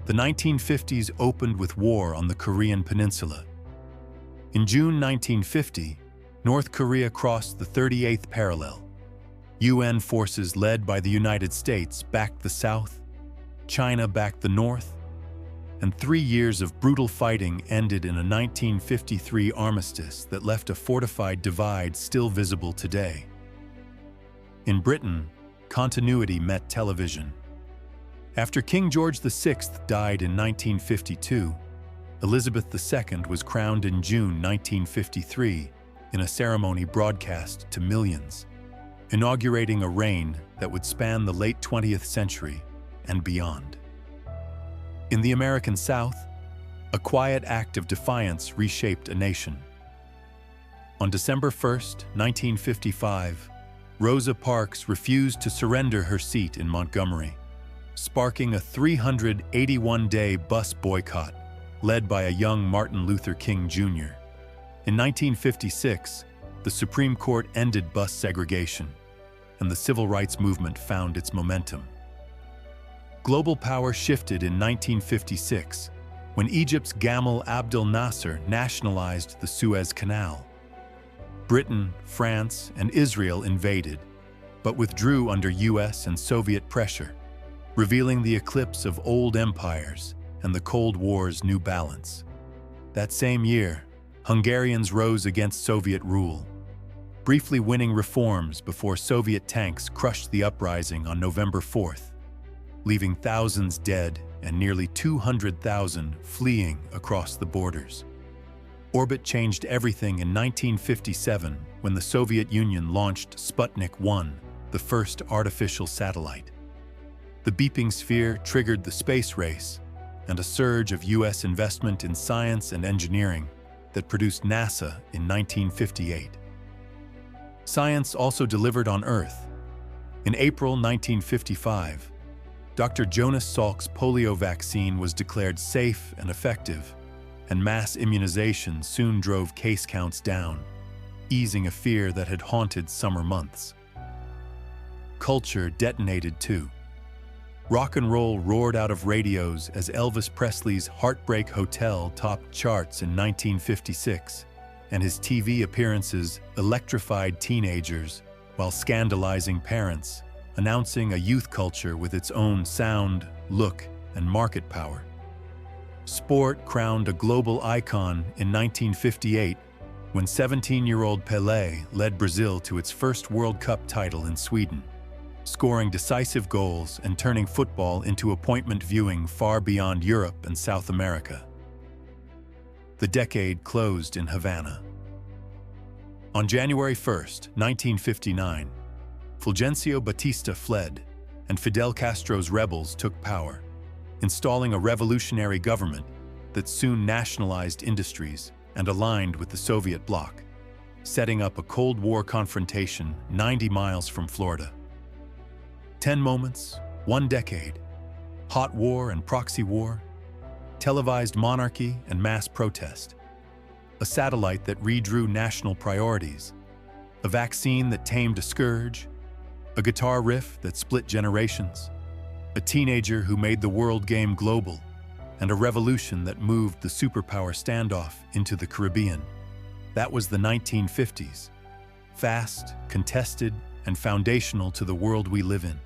The 1950s opened with war on the Korean Peninsula. In June 1950, North Korea crossed the 38th parallel. UN forces led by the United States backed the South, China backed the North, and 3 years of brutal fighting ended in a 1953 armistice that left a fortified divide still visible today. In Britain, continuity met television. After King George VI died in 1952, Elizabeth II was crowned in June 1953 in a ceremony broadcast to millions, inaugurating a reign that would span the late 20th century and beyond. In the American South, a quiet act of defiance reshaped a nation. On December 1, 1955, Rosa Parks refused to surrender her seat in Montgomery, sparking a 381-day bus boycott led by a young Martin Luther King Jr. In 1956, the Supreme Court ended bus segregation, and the civil rights movement found its momentum. Global power shifted in 1956 when Egypt's Gamal Abdel Nasser nationalized the Suez Canal. Britain, France, and Israel invaded, but withdrew under US and Soviet pressure, revealing the eclipse of old empires and the Cold War's new balance. That same year, Hungarians rose against Soviet rule, briefly winning reforms before Soviet tanks crushed the uprising on November 4th, leaving thousands dead and nearly 200,000 fleeing across the borders. Orbit changed everything in 1957 when the Soviet Union launched Sputnik 1, the first artificial satellite. The beeping sphere triggered the space race and a surge of US investment in science and engineering that produced NASA in 1958. Science also delivered on Earth. In April 1955, Dr. Jonas Salk's polio vaccine was declared safe and effective, and mass immunization soon drove case counts down, easing a fear that had haunted summer months. Culture detonated too. Rock and roll roared out of radios as Elvis Presley's Heartbreak Hotel topped charts in 1956, and his TV appearances electrified teenagers while scandalizing parents, announcing a youth culture with its own sound, look, and market power. Sport crowned a global icon in 1958 when 17-year-old Pelé led Brazil to its first World Cup title in Sweden, scoring decisive goals and turning football into appointment viewing far beyond Europe and South America. The decade closed in Havana. On January 1, 1959, Fulgencio Batista fled, and Fidel Castro's rebels took power, installing a revolutionary government that soon nationalized industries and aligned with the Soviet bloc, setting up a Cold War confrontation 90 miles from Florida. 10 moments, 1 decade, hot war and proxy war, televised monarchy and mass protest, a satellite that redrew national priorities, a vaccine that tamed a scourge, a guitar riff that split generations, a teenager who made the world game global, and a revolution that moved the superpower standoff into the Caribbean. That was the 1950s, fast, contested, and foundational to the world we live in.